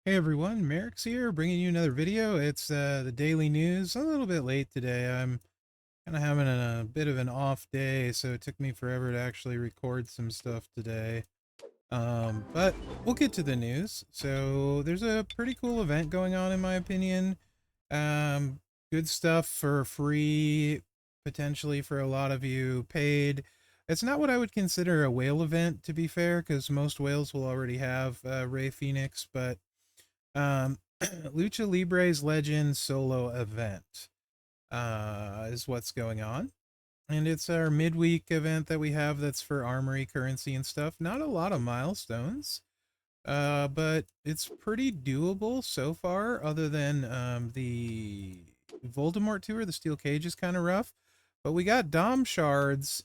Hey everyone, Mherex here, bringing you another video. It's the daily news. A little bit late today. I'm kind of having a bit of an off day, so it took me forever to actually record some stuff today. But we'll get to the news. So there's a pretty cool event going on, in my opinion. Um, Good stuff for free, potentially for a lot of you, paid. It's not what I would consider a whale event, to be fair, because most whales will already have Ray Phoenix, but Lucha Libre's Legend solo event is what's going on. And it's our midweek event that we have that's for armory currency and stuff. Not a lot of milestones, but it's pretty doable so far, other than the Voldemort tour. The Steel Cage is kind of rough. But we got Dom shards,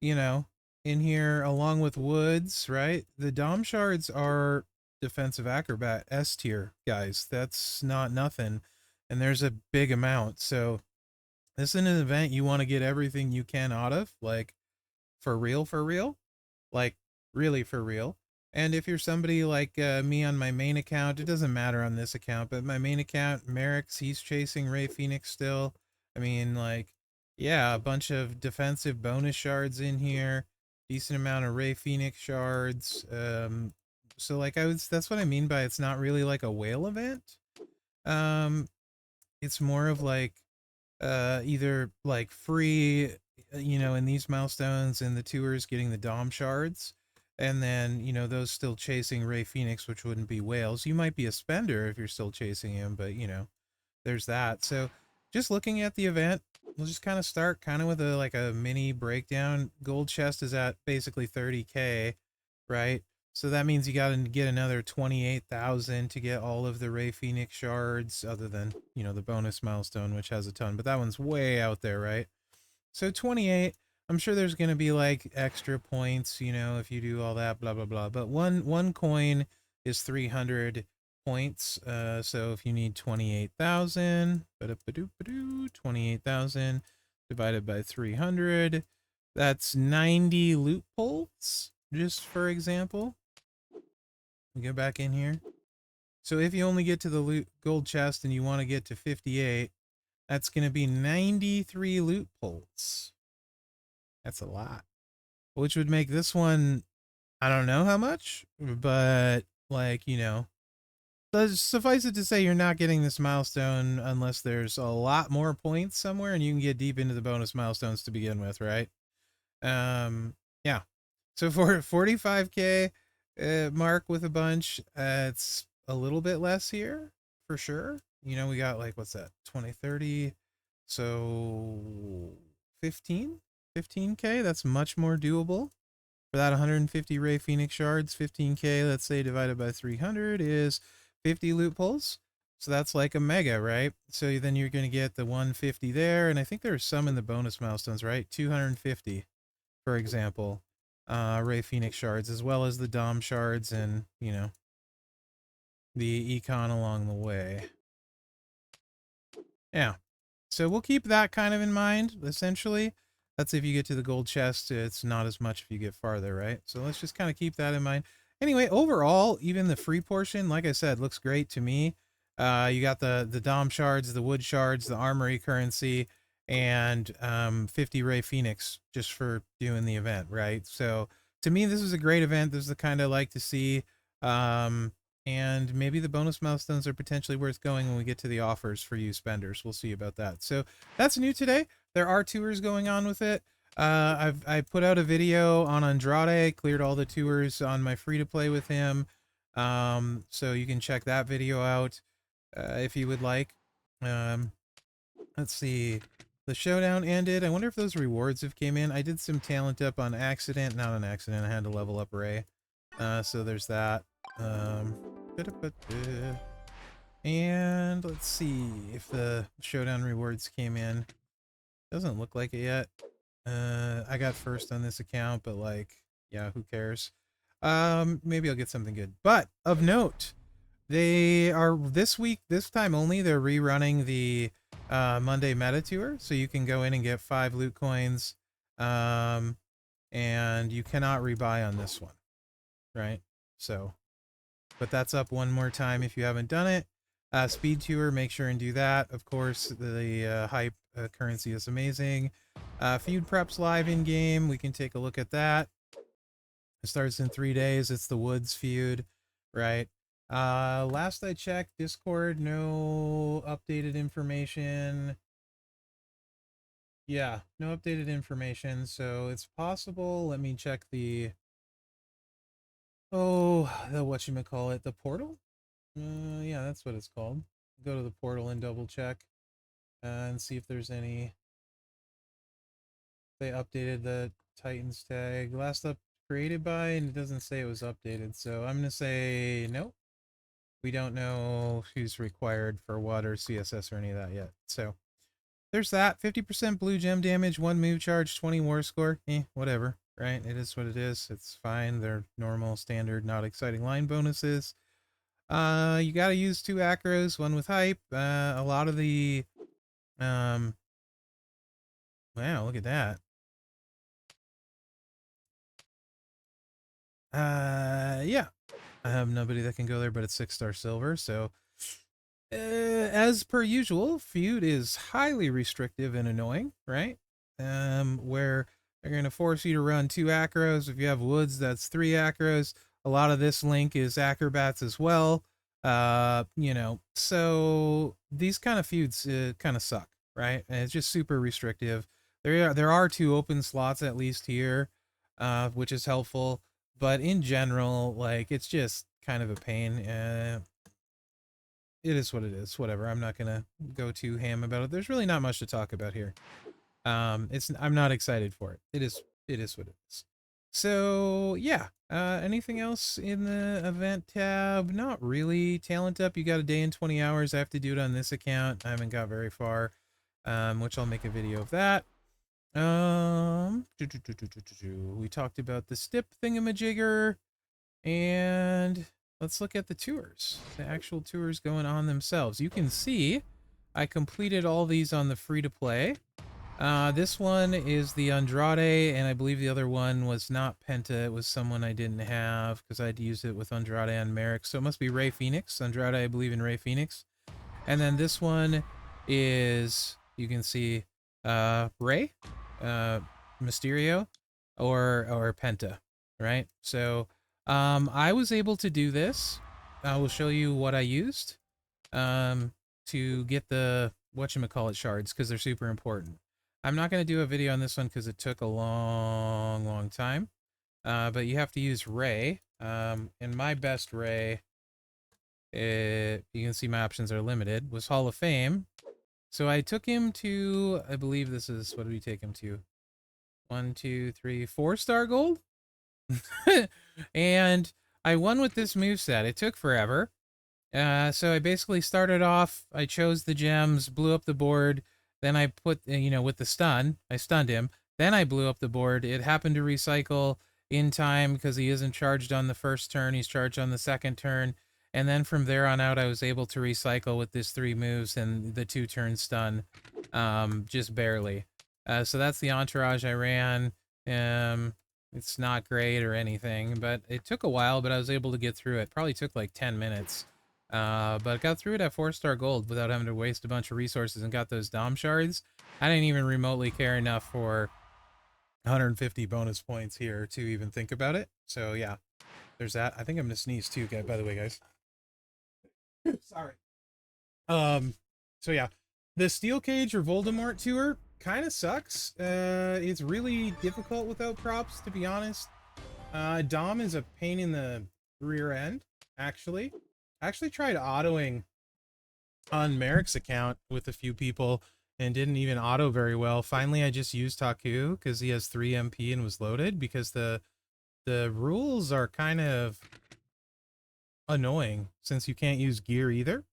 you know, in here along with Woods, right? The Dom shards are defensive acrobat S tier, guys. That's not nothing. And there's a big amount. So this is an event you want to get everything you can out of, like for real, like really for real. And if you're somebody like me on my main account, it doesn't matter on this account, but my main account, Mherex, he's chasing Ray Phoenix still. I mean, like, yeah, a bunch of defensive bonus shards in here, decent amount of Ray Phoenix shards. So like that's what I mean by it's not really like a whale event. Um, it's more of like either like free, in these milestones and the tours getting the Dom shards, and then those still chasing Ray Phoenix, which wouldn't be whales. You might be a spender if you're still chasing him, but there's that. So just looking at the event, we'll just kind of start kind of with a mini breakdown. Gold chest is at basically 30k, right? So that means you got to get another 28,000 to get all of the Ray Phoenix shards, other than, the bonus milestone, which has a ton, but that one's way out there, right? So 28, I'm sure there's going to be like extra points, if you do all that, blah, blah, blah. But one coin is 300 points. So if you need 28,000, 28,000 divided by 300, that's 90 loot pulls, just for example. We go back in here. So if you only get to the loot gold chest and you want to get to 58, that's going to be 93 loot pulls. That's a lot. Which would make this one, I don't know how much, but like, suffice it to say you're not getting this milestone unless there's a lot more points somewhere and you can get deep into the bonus milestones to begin with, right? Yeah. So for 45k mark with a bunch, it's a little bit less here for sure. We got like, what's that? 20, 30. So 15k, that's much more doable. For that 150 Ray Phoenix shards, 15k, let's say divided by 300 is 50 loot pulls. So that's like a mega, right? So then you're going to get the 150 there. And I think there's some in the bonus milestones, right? 250, for example, Ray Phoenix shards, as well as the Dom shards and, the econ along the way. Yeah. So we'll keep that kind of in mind, essentially. That's if you get to the gold chest. It's not as much if you get farther, right? So let's just kind of keep that in mind. Anyway, overall, even the free portion, like I said, looks great to me. You got the Dom shards, the wood shards, the armory currency, and 50 Ray Phoenix just for doing the event, right? So to me, this is a great event. This is the kind I like to see. And maybe the bonus milestones are potentially worth going when we get to the offers for you spenders. We'll see about that. So that's new today. There are tours going on with it. I put out a video on Andrade, cleared all the tours on my free to play with him. So you can check that video out if you would like. Let's see. The showdown ended. I wonder if those rewards have came in. I did some talent up on accident. Not an accident. I had to level up Ray. So there's that. And let's see if the showdown rewards came in. Doesn't look like it yet. I got first on this account, but like, yeah, who cares? Maybe I'll get something good. But of note, they are this week, this time only, they're rerunning the Monday meta tour, so you can go in and get 5 loot coins. And you cannot rebuy on this one, right? So but that's up one more time if you haven't done it. Speed Tour, make sure and do that. Of course, the hype currency is amazing. Feud Preps live in game. We can take a look at that. It starts in 3 days. It's the Woods feud, right? Last I checked, Discord, no updated information. Yeah, no updated information. So it's possible. Let me check the the whatchamacallit, the portal. Yeah, that's what it's called. Go to the portal and double check and see if there's any. They updated the Titans tag last up created by, and it doesn't say it was updated. So I'm gonna say no. We don't know who's required for what or CSS or any of that yet. So there's that. 50% blue gem damage, 1 move charge, 20 war score. Whatever, right? It is what it is. It's fine. They're normal, standard, not exciting line bonuses. You gotta use 2 acros, 1 with hype. A lot of the wow, look at that. Yeah. I have nobody that can go there, but it's 6-star silver, so as per usual, feud is highly restrictive and annoying, right? Where they're going to force you to run 2 acros. If you have woods, that's 3 acros. A lot of this link is acrobats as well. So these kind of feuds kind of suck, right? And it's just super restrictive. There are 2 open slots at least here, which is helpful. But in general, like, it's just kind of a pain. It is what it is. Whatever. I'm not gonna go too ham about it. There's really not much to talk about here. I'm not excited for it. It is what it is. So yeah. Anything else in the event tab? Not really. Talent up. You got a day and 20 hours. I have to do it on this account. I haven't got very far. Which I'll make a video of that. We talked about the stip thingamajigger. And let's look at the tours, the actual tours going on themselves. You can see I completed all these on the free-to-play. This one is the Andrade, and I believe the other one was not Penta. It was someone I didn't have because I'd used it with Andrade and Mherex. So it must be Ray Phoenix. Andrade, I believe in Ray Phoenix. And then this one is, you can see, Ray, Mysterio, or Penta, right? So I was able to do this. I will show you what I used to get the whatchamacallit shards because they're super important. I'm not going to do a video on this one because it took a long time. But you have to use Ray. And my best Ray, you can see my options are limited, was Hall of Fame. So I took him to, I believe this is, what did we take him to? 1, 2, 3, 4-star gold? And I won with this moveset. It took forever. So I basically started off, I chose the gems, blew up the board, then I put, with the stun, I stunned him, then I blew up the board. It happened to recycle in time because he isn't charged on the first turn, he's charged on the second turn, and then from there on out I was able to recycle with this 3 moves and the 2-turn stun, just barely. So that's the entourage I ran. It's not great or anything, but it took a while, but I was able to get through it. Probably took like 10 minutes. But got through it at 4-star gold without having to waste a bunch of resources and got those Dom shards. I didn't even remotely care enough for 150 bonus points here to even think about it. So yeah, there's that. I think I'm gonna sneeze too, guys, by the way, guys. Sorry. So yeah, the Steel Cage or Voldemort tour kind of sucks. It's really difficult without props, to be honest. Dom is a pain in the rear end, actually. I actually tried autoing on Mherex account with a few people and didn't even auto very well. Finally, I just used Haku because he has 3 MP and was loaded because the rules are kind of annoying since you can't use gear either.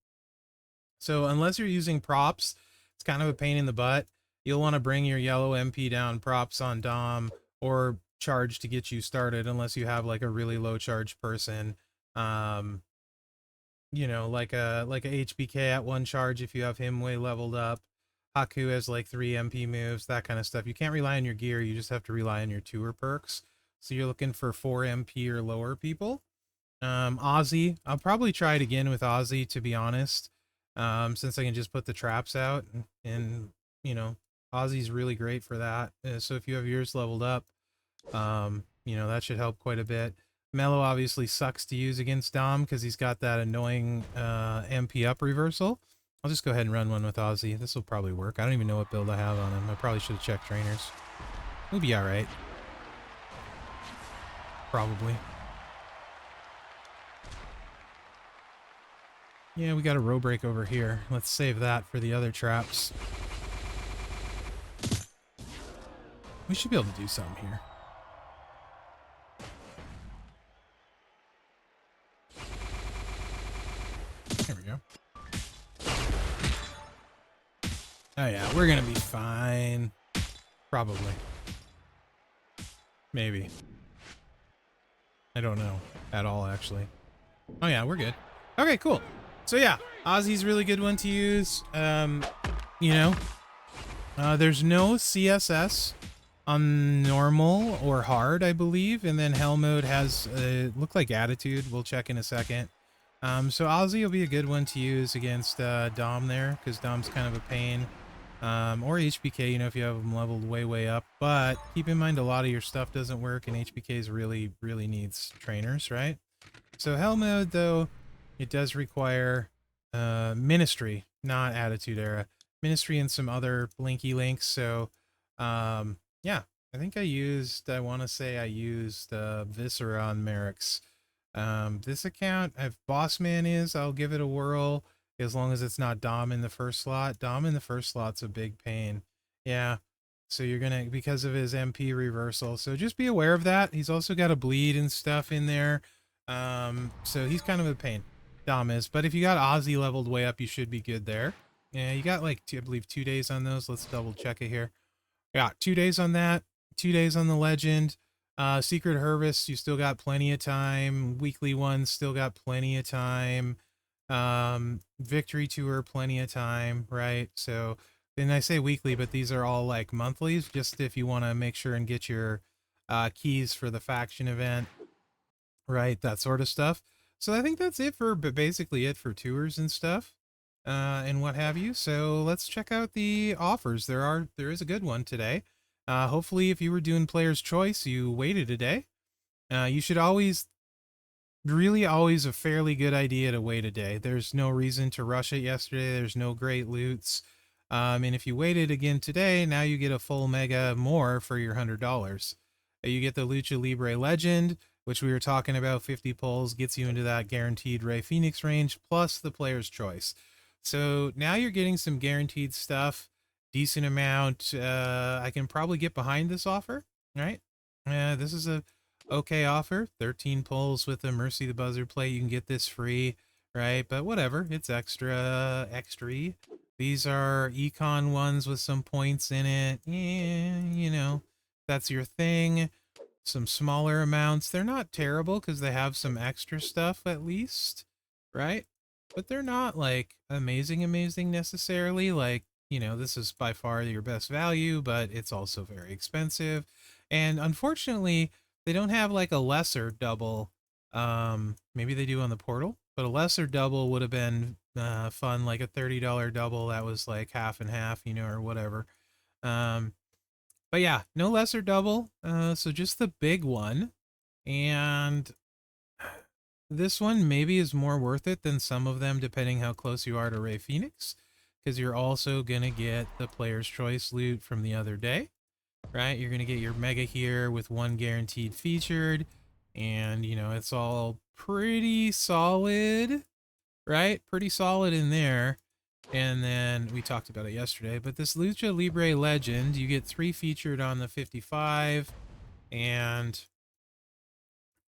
So unless you're using props, it's kind of a pain in the butt. You'll want to bring your yellow MP down props on Dom or charge to get you started unless you have like a really low charge person. Like a HBK at 1 charge if you have him way leveled up. Haku has like 3 MP moves, that kind of stuff. You can't rely on your gear, you just have to rely on your tour perks. So you're looking for 4 MP or lower people. Ozzy. I'll probably try it again with Ozzy, to be honest. Since I can just put the traps out and you know, Ozzy's really great for that. So if you have yours leveled up, that should help quite a bit. Mello obviously sucks to use against Dom because he's got that annoying MP up reversal. I'll just go ahead and run one with Ozzy. This will probably work. I don't even know what build I have on him. I probably should have checked trainers. We'll be alright. Probably. Yeah, we got a row break over here. Let's save that for the other traps. We should be able to do something here. There we go. Oh yeah, we're gonna be fine. Probably. Maybe. I don't know at all, actually. Oh yeah, we're good. Okay, cool. So yeah, Ozzy's a really good one to use. There's no CSS on normal or hard, I believe, and then hell mode has look like attitude. We'll check in a second. So Ozzy will be a good one to use against Dom there, because Dom's kind of a pain. Or HBK, if you have them leveled way up. But keep in mind, a lot of your stuff doesn't work, and HBK's really needs trainers, right? So hell mode, though, it does require ministry, not attitude era. Ministry and some other blinky links. So yeah, I want to say I used Viscera on Mherex. This account, if Bossman is, I'll give it a whirl as long as it's not Dom in the first slot. Dom in the first slot's a big pain. Yeah. So you're gonna, because of his MP reversal. So just be aware of that. He's also got a bleed and stuff in there. So he's kind of a pain. Dom is. But if you got Ozzy leveled way up, you should be good there. Yeah, you got like I believe 2 days on those. Let's double check it here. Yeah, 2 days on that. 2 days on the legend. Secret Harvest, you still got plenty of time. Weekly ones still got plenty of time. Victory Tour, plenty of time, right? So then I say weekly, but these are all like monthlies, just if you want to make sure and get your keys for the faction event, right? That sort of stuff. So I think that's it for, but basically it for tours and stuff, and what have you. So let's check out the offers. There is a good one today. Hopefully, if you were doing player's choice, you waited a day. You should always, really always a fairly good idea to wait a day. There's no reason to rush it yesterday. There's no great loots. And if you waited again today, now you get a full mega more for your $100. You get the Lucha Libre Legend, which we were talking about, 50 pulls, gets you into that guaranteed Ray Phoenix range, plus the player's choice. So now you're getting some guaranteed stuff, decent amount. I can probably get behind this offer, right? This is a okay offer. 13 pulls with a Mercy the Buzzer plate. You can get this free, right? But whatever, it's extra. These are econ ones with some points in it. Yeah, that's your thing. Some smaller amounts. They're not terrible because they have some extra stuff at least, right? But they're not like amazing necessarily. Like, this is by far your best value, but it's also very expensive. And unfortunately, they don't have like a lesser double. Maybe they do on the portal, but a lesser double would have been fun, like a $30 double that was like half and half, or whatever. But yeah, no lesser double. So just the big one. And this one maybe is more worth it than some of them, depending how close you are to Ray Phoenix, because you're also going to get the player's choice loot from the other day, right? You're going to get your mega here with one guaranteed featured, and, it's all pretty solid, right? Pretty solid in there. And then we talked about it yesterday, but this Lucha Libre Legend, you get 3 featured on the 55, and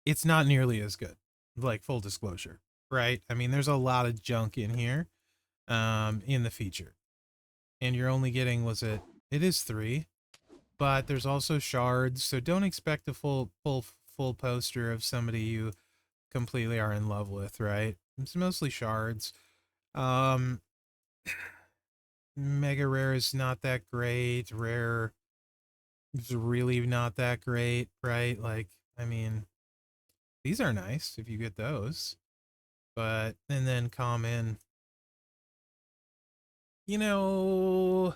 it's not nearly as good, like full disclosure, right? I mean, there's a lot of junk in here, in the feature, and you're only getting, it is 3, but there's also shards, so don't expect a full poster of somebody you completely are in love with, right? It's mostly shards. Mega rare is not that great. Rare is really not that great, right? Like, I mean, These are nice if you get those. But, and then common, you know,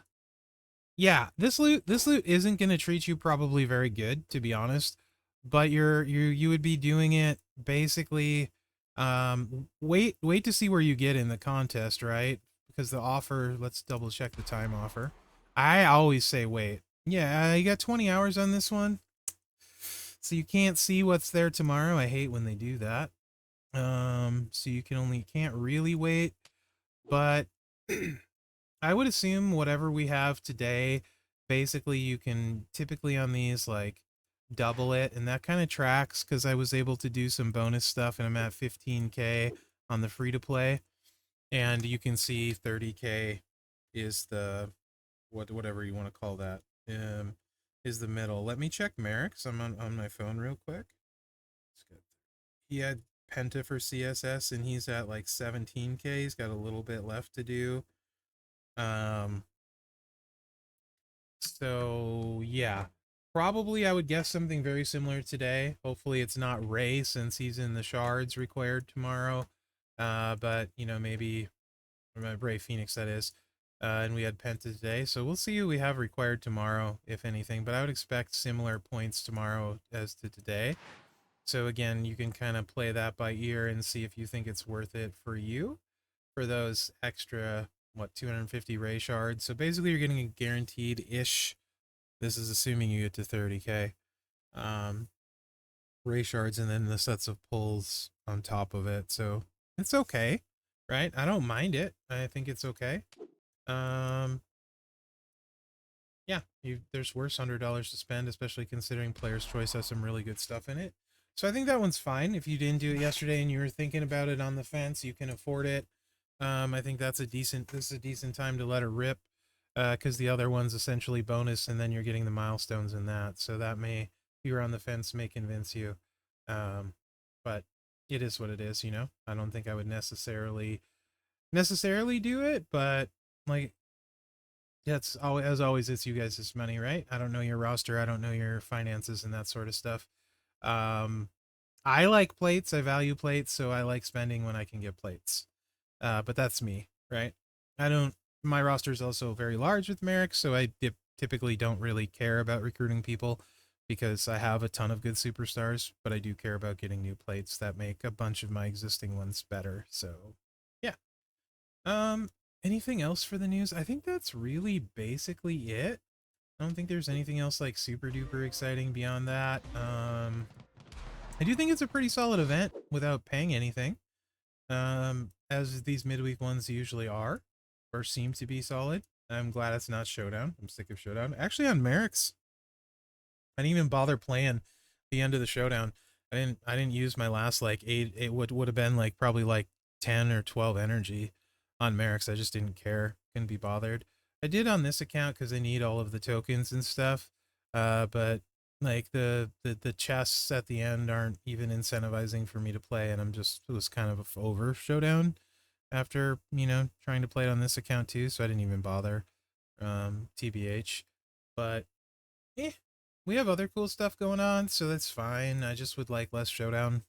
yeah, this loot isn't going to treat you probably very good, to be honest, but you would be doing it basically wait to see where you get in the contest, right? Because the offer, let's double check the time offer. I always say wait. Yeah, you got 20 hours on this one. So you can't see what's there tomorrow. I hate when they do that. So you can't really wait, but I would assume whatever we have today, basically you can typically on these like double it, and that kind of tracks because I was able to do some bonus stuff and I'm at 15K on the free to play, and you can see 30K is the whatever you want to call that. Is the middle. Let me check Mherex. I'm on my phone real quick. He had Penta for CSS and he's at like 17K. He's got a little bit left to do. So yeah, probably I would guess something very similar today. Hopefully it's not Ray since he's in the shards required tomorrow. But you know, maybe Ray Phoenix that is. And we had Penta today, so we'll see who we have required tomorrow, if anything. But I would expect similar points tomorrow as to today. So again, you can kind of play that by ear and see if you think it's worth it for you for those extra, what, 250 Ray shards. So basically you're getting a guaranteed-ish, this is assuming you get to 30K, Ray shards and then the sets of pulls on top of it. So it's okay, right? I don't mind it. I think it's okay. Yeah, there's worse $100 to spend, especially considering Player's Choice has some really good stuff in it. So I think that one's fine. If you didn't do it yesterday and you were thinking about it on the fence, you can afford it. I think this is a decent time to let it rip, because the other one's essentially bonus, and then you're getting the milestones in that. So that may, if you're on the fence, may convince you. But it is what it is, you know. I don't think I would necessarily do it, but like, that's always, as always, it's you guys' money, right? I don't know your roster, I don't know your finances and that sort of stuff. I like plates, I value plates, so I like spending when I can get plates. But that's me, right? I don't. My roster is also very large with Mherex, so I typically don't really care about recruiting people because I have a ton of good superstars, but I do care about getting new plates that make a bunch of my existing ones better. So, yeah. Anything else for the news? I think that's really basically it. I don't think there's anything else like super duper exciting beyond that. I do think it's a pretty solid event without paying anything. As these midweek ones usually are, or seem to be solid. I'm glad it's not Showdown. I'm sick of Showdown. Actually, on Mherex, I didn't even bother playing the end of the Showdown. I didn't use my last like 8. It would have been like probably like 10 or 12 energy on Mherex. I just didn't care. Couldn't be bothered. I did on this account because I need all of the tokens and stuff. But like the chests at the end aren't even incentivizing for me to play, and it was kind of over Showdown after, you know, trying to play it on this account too, so I didn't even bother. TBH. But we have other cool stuff going on, so that's fine. I just would like less Showdown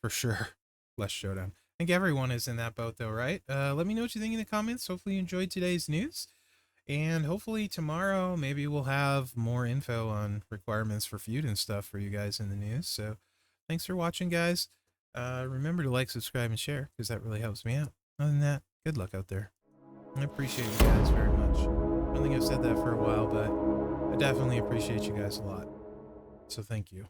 for sure. Less Showdown. I think everyone is in that boat though, right? Let me know what you think in the comments. Hopefully you enjoyed today's news. And hopefully tomorrow, maybe we'll have more info on requirements for feud and stuff for you guys in the news. So thanks for watching, guys. Remember to like, subscribe, and share, because that really helps me out. Other than that, good luck out there. I appreciate you guys very much. I don't think I've said that for a while, but I definitely appreciate you guys a lot. So thank you.